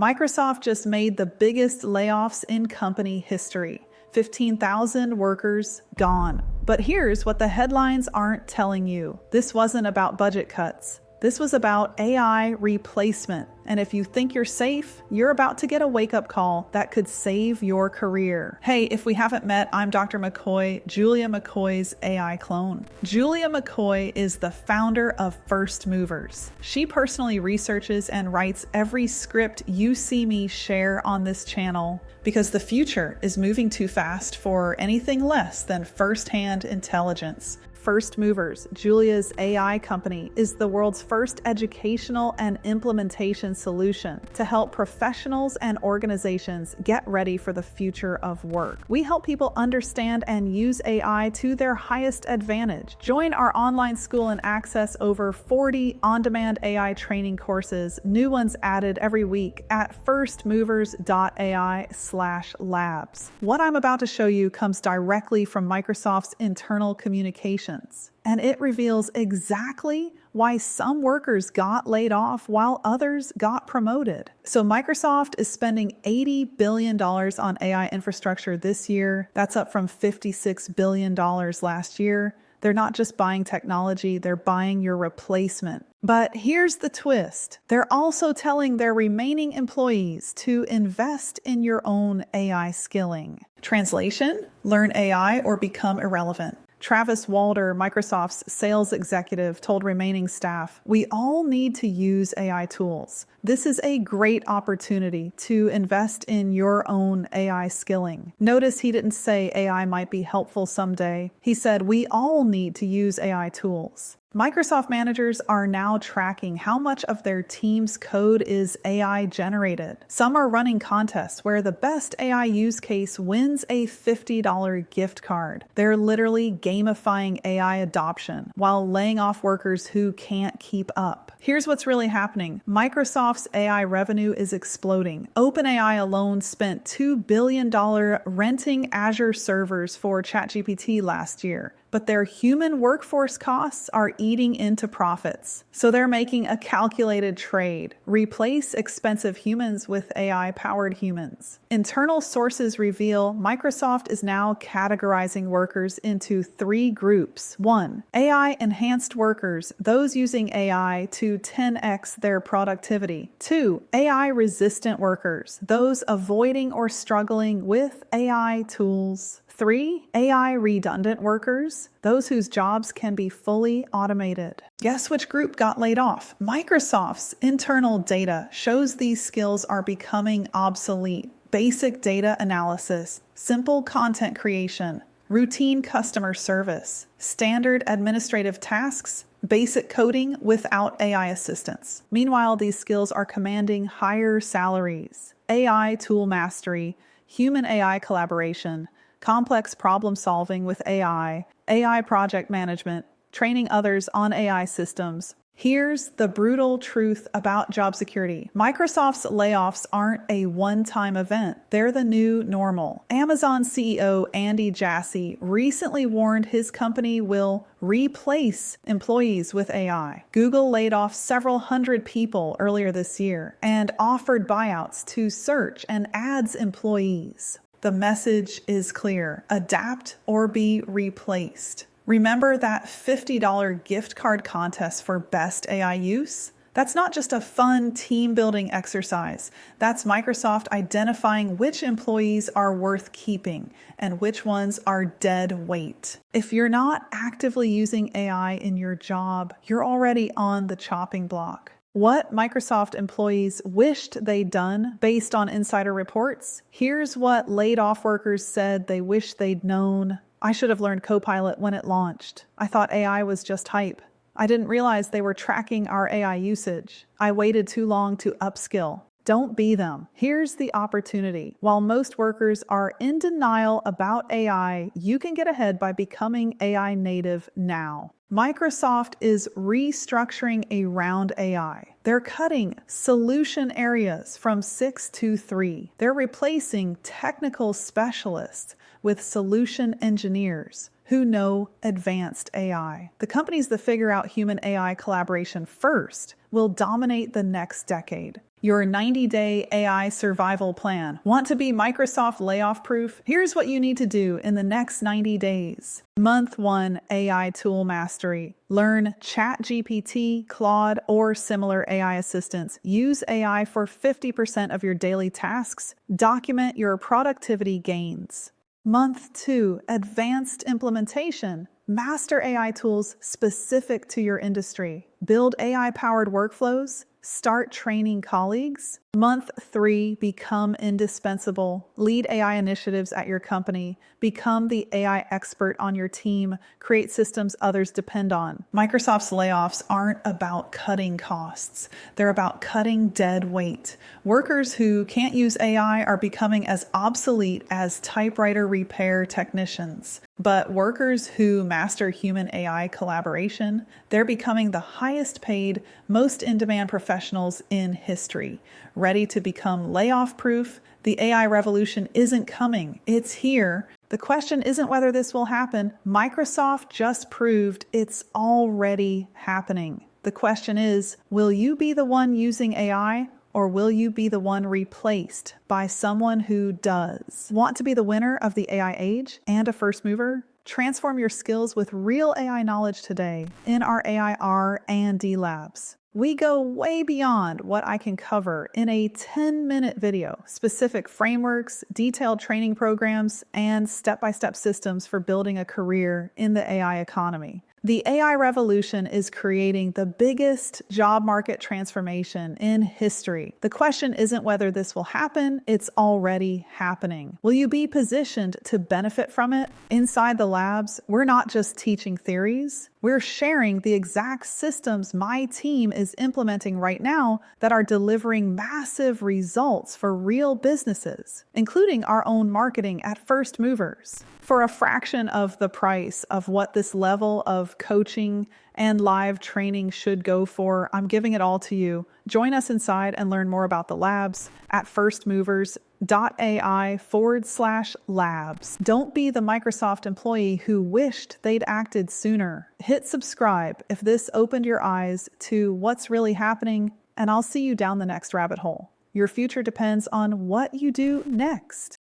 Microsoft just made the biggest layoffs in company history. 15,000 workers gone. But here's what the headlines aren't telling you. This wasn't about budget cuts. This was about AI replacement. And if you think you're safe, you're about to get a wake-up call that could save your career. Hey, if we haven't met, I'm Dr. McCoy, Julia McCoy's AI clone. Julia McCoy is the founder of First Movers. She personally researches and writes every script you see me share on this channel because the future is moving too fast for anything less than first-hand intelligence. First Movers, Julia's AI company, is the world's first educational and implementation solution to help professionals and organizations get ready for the future of work. We help people understand and use AI to their highest advantage. Join our online school and access over 40 on-demand AI training courses, new ones added every week at firstmovers.ai/labs. What I'm about to show you comes directly from Microsoft's internal communications. And it reveals exactly why some workers got laid off while others got promoted. So Microsoft is spending $80 billion on AI infrastructure this year. That's up from $56 billion last year. They're not just buying technology, they're buying your replacement. But here's the twist. They're also telling their remaining employees to invest in your own AI skilling. Translation: learn AI or become irrelevant. Travis Walder, Microsoft's sales executive, told remaining staff, "We all need to use AI tools. This is a great opportunity to invest in your own AI skilling." Notice he didn't say AI might be helpful someday. He said we all need to use AI tools. Microsoft managers are now tracking how much of their team's code is AI generated. Some are running contests where the best AI use case wins a $50 gift card. They're literally gamifying AI adoption while laying off workers who can't keep up. Here's what's really happening. Microsoft's AI revenue is exploding. OpenAI alone spent $2 billion renting Azure servers for ChatGPT last year. But their human workforce costs are eating into profits. So they're making a calculated trade. Replace expensive humans with AI-powered humans. Internal sources reveal Microsoft is now categorizing workers into 3 groups. 1. AI-enhanced workers, those using AI to 10x their productivity. 2. AI-resistant workers, those avoiding or struggling with AI tools. 3. AI redundant workers, those whose jobs can be fully automated. Guess which group got laid off? Microsoft's internal data shows these skills are becoming obsolete. Basic data analysis, simple content creation, routine customer service, standard administrative tasks, basic coding without AI assistance. Meanwhile, these skills are commanding higher salaries. AI tool mastery, human AI collaboration, complex problem solving with AI, AI project management, training others on AI systems. Here's the brutal truth about job security. Microsoft's layoffs aren't a one-time event. They're the new normal. Amazon CEO Andy Jassy recently warned his company will replace employees with AI. Google laid off several hundred people earlier this year and offered buyouts to search and ads employees. The message is clear: adapt or be replaced. Remember that $50 gift card contest for best AI use? That's not just a fun team-building exercise. That's Microsoft identifying which employees are worth keeping and which ones are dead weight. If you're not actively using AI in your job, you're already on the chopping block. What Microsoft employees wished they'd done based on insider reports? Here's what laid-off workers said they wish they'd known. "I should have learned Copilot when it launched. I thought AI was just hype. I didn't realize they were tracking our AI usage. I waited too long to upskill." Don't be them. Here's the opportunity. While most workers are in denial about AI, you can get ahead by becoming AI native now. Microsoft is restructuring around AI. They're cutting solution areas from 6 to 3. They're replacing technical specialists with solution engineers who know advanced AI. The companies that figure out human AI collaboration first will dominate the next decade. Your 90-day AI survival plan. Want to be Microsoft layoff-proof? Here's what you need to do in the next 90 days. Month 1, AI tool mastery. Learn ChatGPT, Claude, or similar AI assistants. Use AI for 50% of your daily tasks. Document your productivity gains. Month 2, advanced implementation. Master AI tools specific to your industry. Build AI-powered workflows. Start training colleagues. Month 3, become indispensable. Lead AI initiatives at your company. Become the AI expert on your team. Create systems others depend on. Microsoft's layoffs aren't about cutting costs. They're about cutting dead weight. Workers who can't use AI are becoming as obsolete as typewriter repair technicians. But workers who master human AI collaboration, they're becoming the highest paid, most in-demand professionals in history. Ready to become layoff-proof? The AI revolution isn't coming, it's here. The question isn't whether this will happen. Microsoft just proved it's already happening. The question is, will you be the one using AI? Or will you be the one replaced by someone who does? Want to be the winner of the AI age and a first mover? Transform your skills with real AI knowledge today in our AI R&D labs. We go way beyond what I can cover in a 10-minute video. Specific frameworks, detailed training programs, and step-by-step systems for building a career in the AI economy. The AI revolution is creating the biggest job market transformation in history. The question isn't whether this will happen, it's already happening. Will you be positioned to benefit from it? Inside the labs, we're not just teaching theories, we're sharing the exact systems my team is implementing right now that are delivering massive results for real businesses, including our own marketing at First Movers. For a fraction of the price of what this level of coaching and live training should go for, I'm giving it all to you. Join us inside and learn more about the labs at firstmovers.ai/labs. Don't be the Microsoft employee who wished they'd acted sooner. Hit subscribe if this opened your eyes to what's really happening, and I'll see you down the next rabbit hole. Your future depends on what you do next.